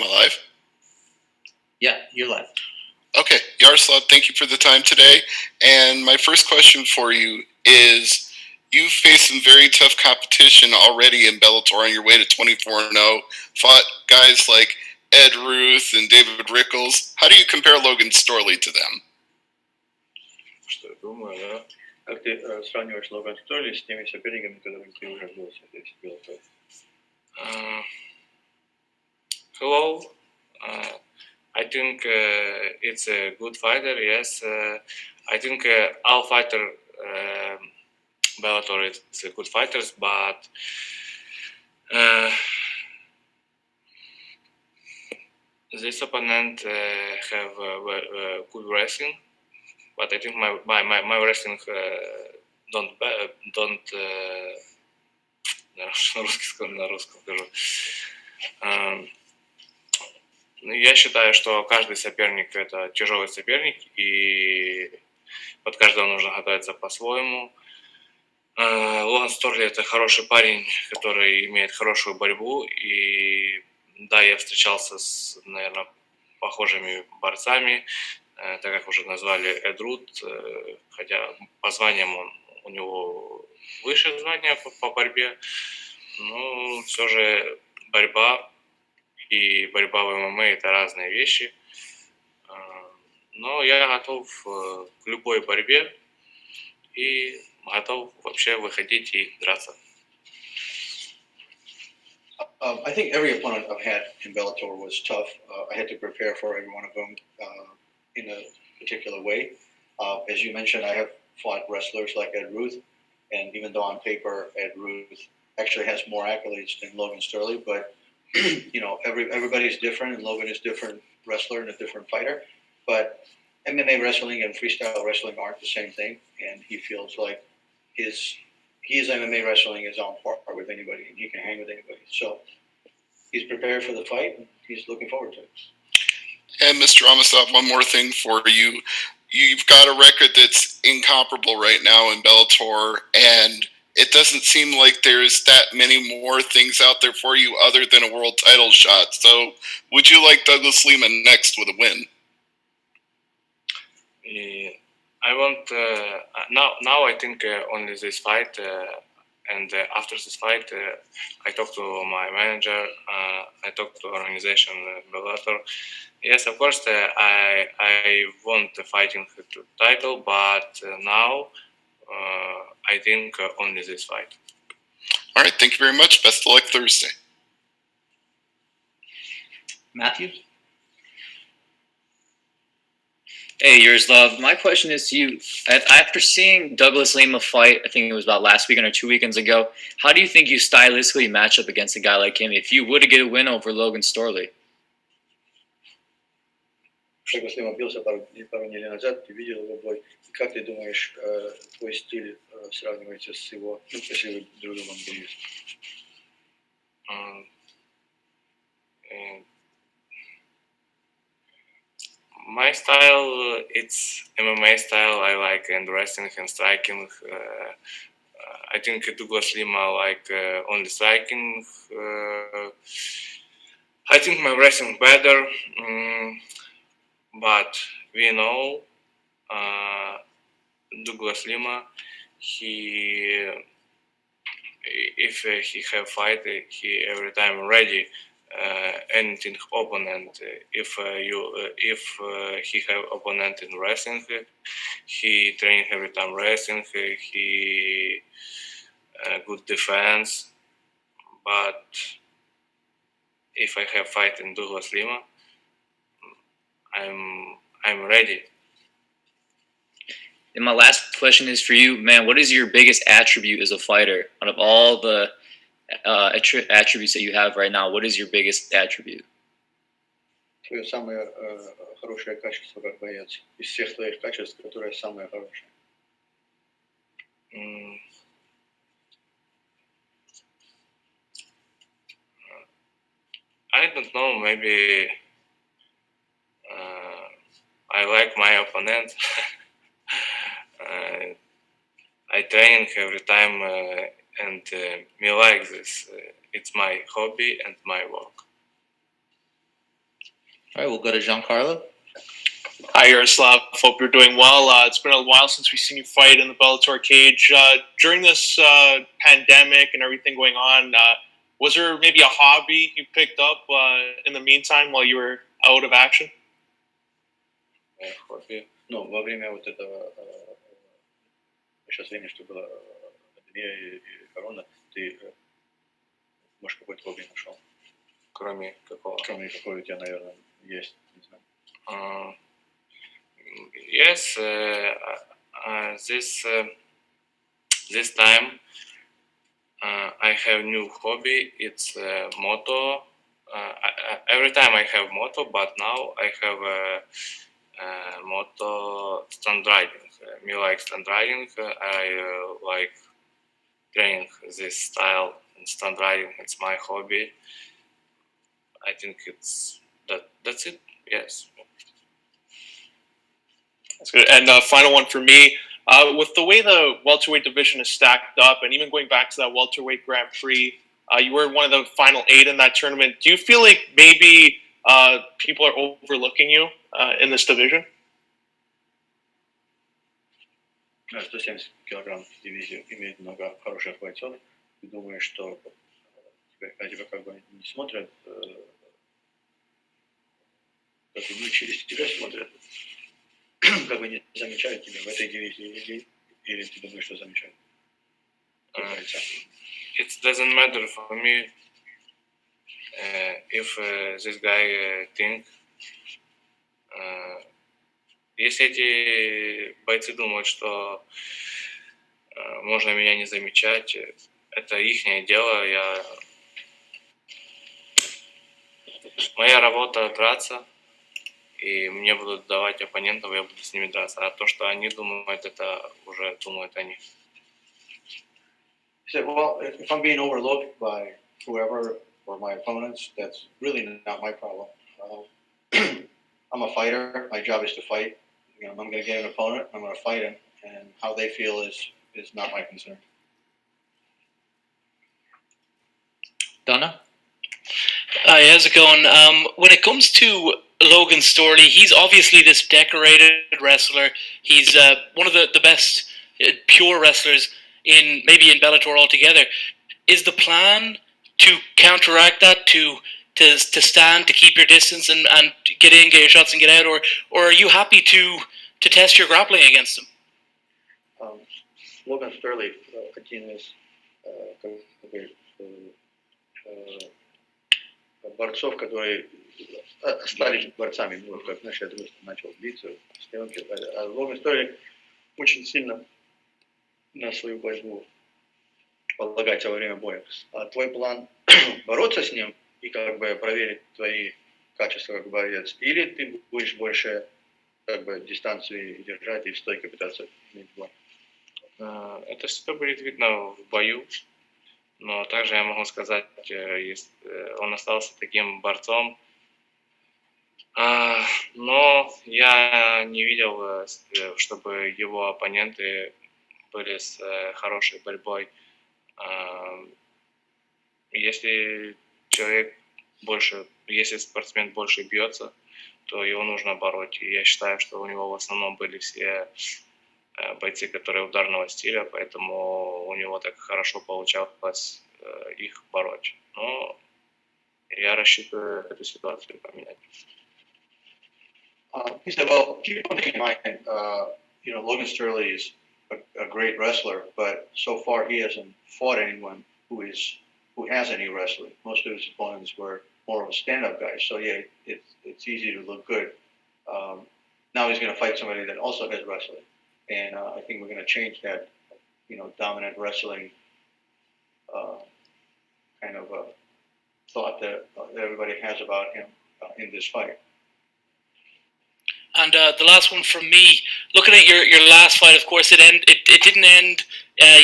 Am I live? Yeah, you're live. Okay, Yaroslav, thank you for the time today. And my first question for you is, you've faced some very tough competition already in Bellator on your way to 24-0, fought guys like Ed Ruth and David Rickles. How do you compare Logan Storley to them? Что я думаю, да? Как ты сравниваешь Логан Стойли с теми соперниками, которыми ты уже бился здесь в Bellator? Hello. I think it's a good fighter. Yes, I think all fighter Bellator is good fighters, but this opponent have good wrestling. But I think my wrestling don't на русском скажу. Я считаю, что каждый соперник это тяжелый соперник, и под каждого нужно готовиться по-своему. Логан Сторли это хороший парень, который имеет хорошую борьбу, и да, я встречался с, наверное, похожими борцами, так как уже назвали Эд Рут, хотя по званиям у него выше звания по борьбе, но все же борьба и борьба в ММА это разные вещи. Но я готов к любой борьбе и готов вообще выходить и драться. I think every opponent I've had in Bellator was tough. I had to prepare for every one of them in a particular way. As you mentioned, I have fought wrestlers like Ed Ruth, and even though on paper Ed Ruth actually has more accolades than Logan Sterling, but you know, everybody's different, and Logan is a different wrestler and a different fighter. But MMA wrestling and freestyle wrestling aren't the same thing, and he feels like his MMA wrestling is on par with anybody, and he can hang with anybody. So he's prepared for the fight, and he's looking forward to it. And Mr. Amosov, one more thing for you. You've got a record that's incomparable right now in Bellator, and it doesn't seem like there's that many more things out there for you other than a world title shot. So would you like Douglas Lima next with a win? I want now I think only this fight, and after this fight, I talked to my manager. I talked to organization Bellator. Yes, of course, I want the fighting title, but now I think only this fight. All right, thank you very much. Best of luck Thursday. Matthew? Hey, Yaroslav, my question is to you. After seeing Douglas Lima fight, I think it was about last weekend or 2 weekends ago, how do you think you stylistically match up against a guy like him if you were to get a win over Logan Storley? Douglas Lima бился пару недель назад, ты видел его бой. Как ты думаешь, твой стиль сравнивается с его, если вы друг другом бились? My style, it's MMA style. I like and wrestling and striking. I think Douglas Lima like only striking. I think my wrestling better, but we know Douglas Lima. If he have fight, he every time ready. Anything opponent. If he have opponent in wrestling, he train every time wrestling. He good defense. But if I have fight in Douglas Lima, I'm ready. And my last question is for you, man. What is your biggest attribute as a fighter? Out of all the attributes that you have right now, what is your biggest attribute? Твое самое хорошее качество как боец. Из всех твоих качеств, которое самое хорошее. I don't know. Maybe I like my opponent. I train every time, and me like this. It's my hobby and my work. All right, we'll go to Giancarlo. Hi, Yaroslav. Hope you're doing well. It's been a while since we've seen you fight in the Bellator cage. During this pandemic and everything going on, was there maybe a hobby you picked up in the meantime while you were out of action? Хобби. Ну, во время вот этого сейчас время, что было пандемия и корона, ты, может, какое-то хобби нашел? Кроме какого? Кроме какой у тебя, наверное, есть, не знаю. Yes, this time I have new hobby. It's moto. Every time I have moto, but now I have moto stunt riding. Me like stunt riding. I like training this style and stunt riding. It's my hobby. I think it's that's it. Yes. That's good. And final one for me. With the way the welterweight division is stacked up, and even going back to that welterweight Grand Prix, you were one of the final 8 in that tournament. Do you feel like maybe people are overlooking you in this division? 170 килограмм дивизию имеет много хороших бойцов. Ты думаешь, что тебя как бы не смотрят, как бы не через тебя смотрят, как бы не замечают тебя в этой дивизии, или ты думаешь, что замечают? It doesn't matter for me if this guy think. Если эти бойцы думают, что можно меня не замечать, это ихнее дело. Моя работа драться, и мне будут давать оппонентов, я буду с ними драться. А то, что они думают, это уже думают они. He said, well, if I'm being overlooked by whoever or my opponents, that's really not my problem. I'm a fighter. My job is to fight. You know, I'm going to get an opponent. I'm going to fight him, and how they feel is not my concern. Donna? Hi, how's it going? When it comes to Logan Storley, he's obviously this decorated wrestler. He's one of the best pure wrestlers maybe in Bellator altogether. Is the plan to counteract that, to stand, to keep your distance and get in, get your shots and get out, or are you happy to test your grappling against him? Логан Стерлинг один из борцов, которые стали борцами, ну, как наш друг начал биться, съемки. А Логан Стерлинг очень сильно на свою борьбу полагается во время боя. А твой план бороться с ним и как бы проверить твои качества как боец, или ты будешь больше как бы дистанцию держать и в стойке пытаться иметь бой? Это все будет видно в бою, но также я могу сказать, он остался таким борцом, но я не видел, чтобы его оппоненты были с хорошей борьбой. Если спортсмен больше бьется, то его нужно бороть. И я считаю, что у него в основном были все бойцы, которые ударного стиля, поэтому у него так хорошо получалось их бороть. Но я рассчитываю эту ситуацию поменять. He said, well, keep one thing in mind, you know, Logan Sterling is a great wrestler, but so far he hasn't fought anyone who has any wrestling. Most of his opponents were more of a stand-up guy, so yeah, it's easy to look good. Now he's going to fight somebody that also has wrestling, and I think we're going to change that, you know, dominant wrestling kind of thought that everybody has about him in this fight. And the last one from me, looking at your last fight, of course, it didn't end,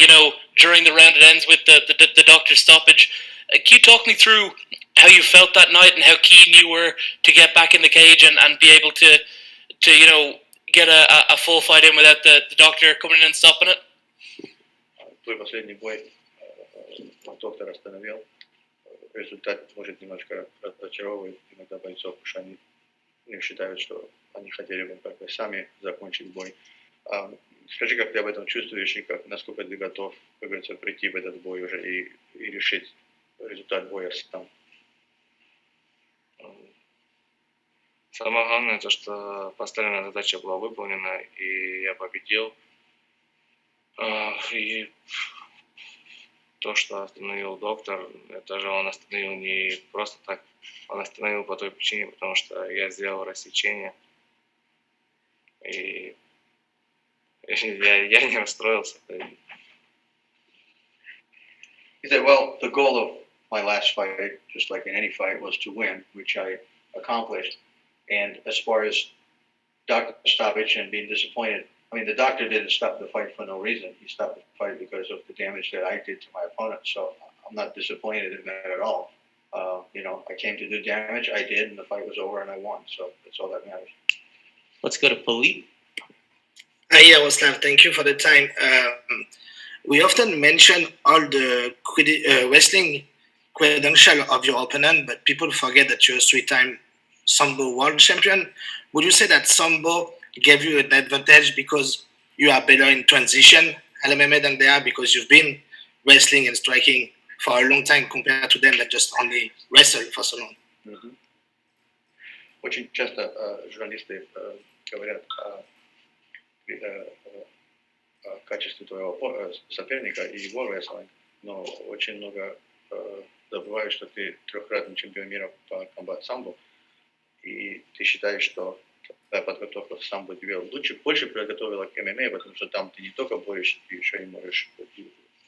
you know, during the round. It ends with the doctor's stoppage. Can you talk me through how you felt that night and how keen you were to get back in the cage and be able to you know, get a full fight in without the doctor coming in and stopping it? Твой последний бой доктор остановил. Результат может немножко разочаровывать иногда бойцов, потому что они не считают, что они хотели бы как бы сами закончить бой. Скажи, как ты об этом чувствуешь и насколько ты готов, как говорится, прийти в этот бой уже и решить результат боя сам? Самое главное то, что поставленная задача была выполнена, и я победил. И то, что остановил доктор, это же он остановил не просто так, он остановил по той причине, потому что я сделал рассечение. И я не расстроился. He said, well, the goal of my last fight, just like in any fight, was to win, which I accomplished. And as far as doctor stoppage and being disappointed, I mean, the doctor didn't stop the fight for no reason. He stopped the fight because of the damage that I did to my opponent. So I'm not disappointed in that at all. I came to do damage. I did, and the fight was over, and I won. So that's all that matters. Let's go to Philippe. Yaroslav, thank you for the time. We often mention all the wrestling credential of your opponent, but people forget that you're a three-time Sambo world champion. Would you say that Sambo gave you an advantage because you are better in transition at MMA than they are because you've been wrestling and striking for a long time compared to them that just only wrestle for so long? Очень часто журналисты говорят о качестве твоего соперника и его рестлинг, но очень много забывают, что ты трехкратный чемпион мира по комбат самбо, и ты считаешь, что твоя подготовка в самбо тебе больше приготовила к ММА, потому что там ты не только борешься, ты еще и можешь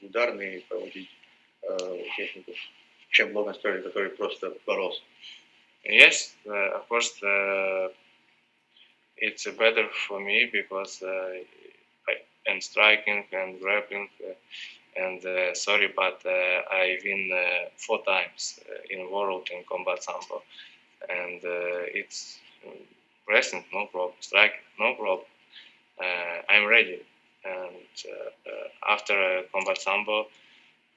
ударные проводить технику, чем Логан Стерлинг, который просто боролся. Yes, of course, it's better for me because and striking and grappling and sorry, but I win 4 times in world in combat sambo, and it's wrestling no problem, striking no problem. I'm ready, and after combat sambo,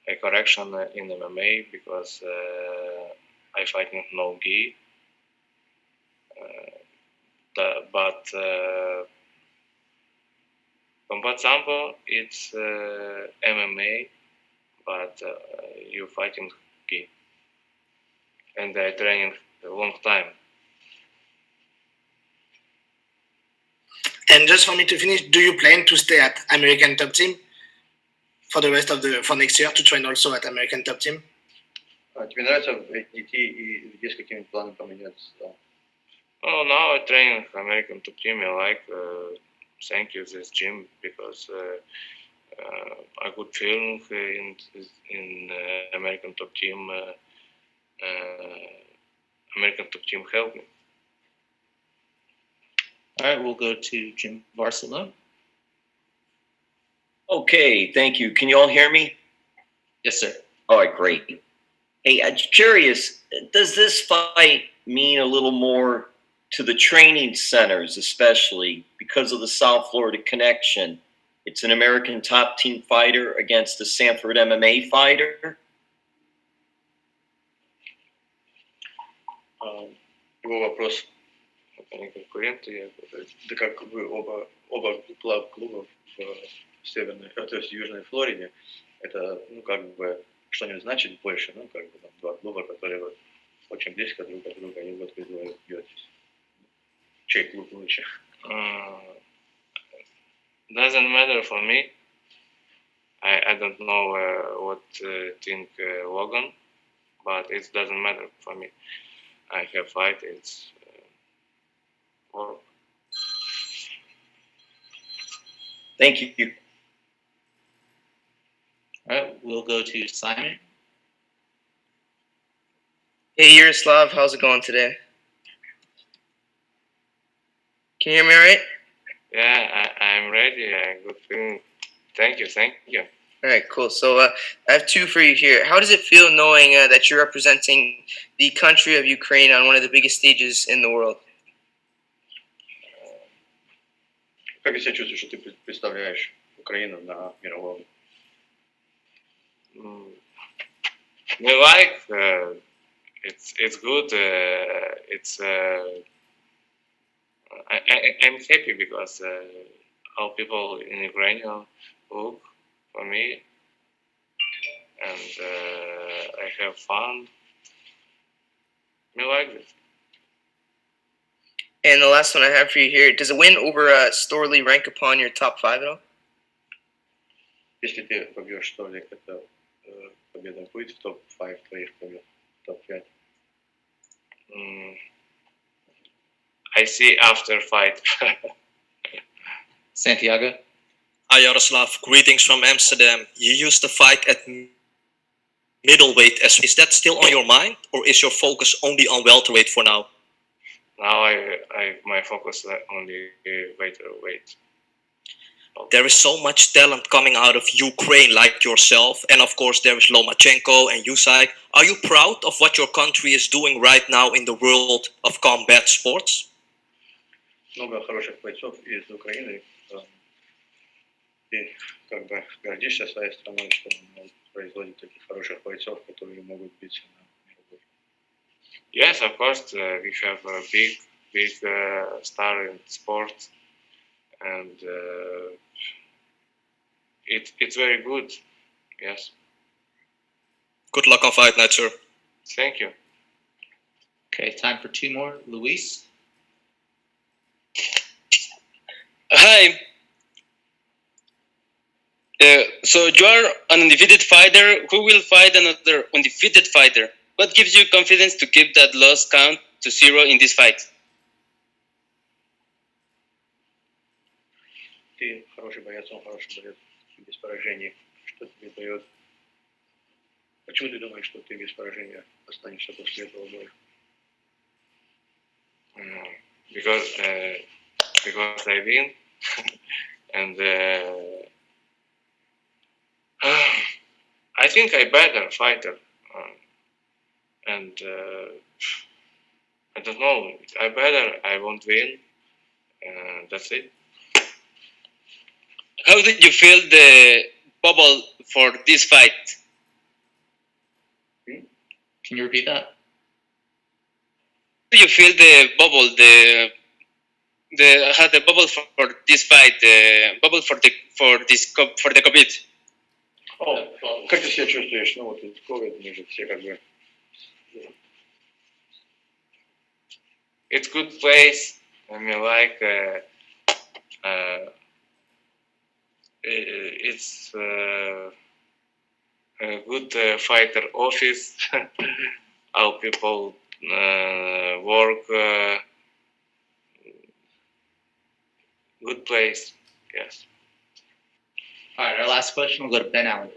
a correction in MMA because I fighting no gi. But combat sambo it's MMA, but you fighting gi, and I training a long time. And just for me to finish, do you plan to stay at American Top Team for the rest of for next year to train also at American Top Team? Тебе нравится идти и есть какими-то планами поменяться? Oh, now I train American Top Team. I like thank you this gym because I good feeling in American Top Team. American Top Team helped me. All right, we'll go to Jim Barcelona. Okay, thank you. Can you all hear me? Yes, sir. All right, great. Hey, I'm curious, does this fight mean a little more to the training centers, especially because of the South Florida connection? It's an American Top Team fighter against a Sanford MMA fighter. Его вопрос, Они конкуренты, да как вы оба клуба в северной, то есть в Южной Флориде, это, как бы, что-нибудь значит больше, как бы, там, два клуба, которые вот очень близко друг от друга, и вот вы двое бьетесь. Чей клуб лучше? Doesn't matter for me. I don't know what think Logan, but it doesn't matter for me. I have fight. It's work. Thank you. All right, we'll go to Simon. Hey Yaroslav, how's it going today? Can you hear me all right? Yeah, I'm ready. Good feeling. Thank you. All right, cool. So I have two for you here. How does it feel knowing that you're representing the country of Ukraine on one of the biggest stages in the world? Как ты себя чувствуешь, что ты представляешь Украину на мировом? We like it's good. It's I'm happy because all people in Ukraine look for me, and I have fun. Me like it. And the last one I have for you here: does a win over Storley rank upon your top 5 at all? Если ты побьешь Столик, это победа будет в топ-5 твоих побед, топ-5. I see after fight. Santiago? Hi Yaroslav, greetings from Amsterdam. You used to fight at middleweight. Is that still on your mind, or is your focus only on welterweight for now? Now my focus only weight. There is so much talent coming out of Ukraine like yourself, and of course there is Lomachenko and Usyk. Are you proud of what your country is doing right now in the world of combat sports? Много хороших бойцов из Украины. И как бы гордишься своей страной, что он производит таких хороших бойцов, которые могут биться на мировой. Yes, of course, we have a big star in sports, and it's very good. Yes. Good luck on fight night, sir. Thank you. Okay, time for 2 more. Luis? Hi. So you are an undefeated fighter who will fight another undefeated fighter. What gives you confidence to keep that loss count to 0 in this fight? Ты хороший боец, он хороший боец, без поражений. Что тебе дает? Почему ты думаешь, что ты без поражения останешься после этого боя? Because I win, and I think I better fighter, and I don't know. I won't win, and that's it. How did you feel the bubble for this fight? Can you repeat that? How did you feel the bubble, the bubble for this fight, the bubble for the COVID? Как ты себя чувствуешь? Ну вот COVID, мы же все как бы. It's good place. I mean, like it's a good fighter office. How people work. Good place. Yes. All right, our last question will go to Ben Allen.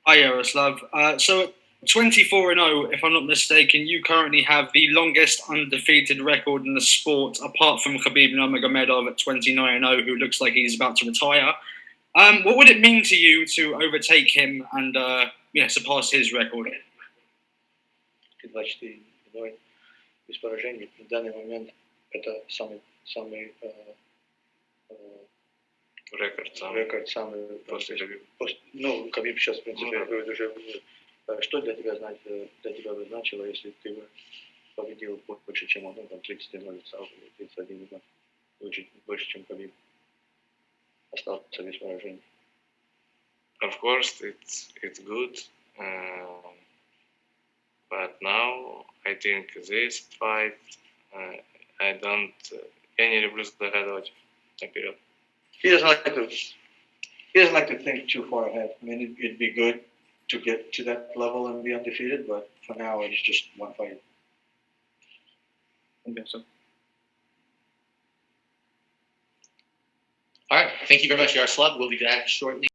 Hi, Yaroslav. So at 24-0, if I'm not mistaken, you currently have the longest undefeated record in the sport, apart from Khabib Nurmagomedov at 29-0, who looks like he's about to retire. What would it mean to you to overtake him and surpass his record? 24-0 без поражений. В данный момент это самый рекорд самый после. Ну, Кhabib сейчас, в принципе, говорит уже. Что для тебя бы значило, если ты бы победил больше, чем он, там 30-0, 31-0, больше, чем Кhabib, остался без поражений? Of course, it's good, but now I think this fight I don't. Я не люблю загадывать наперед. He doesn't like to think too far ahead. I mean, it'd be good to get to that level and be undefeated, but for now, it's just one fight. Okay, so. All right, thank you very much, Yaroslav. We'll be back shortly.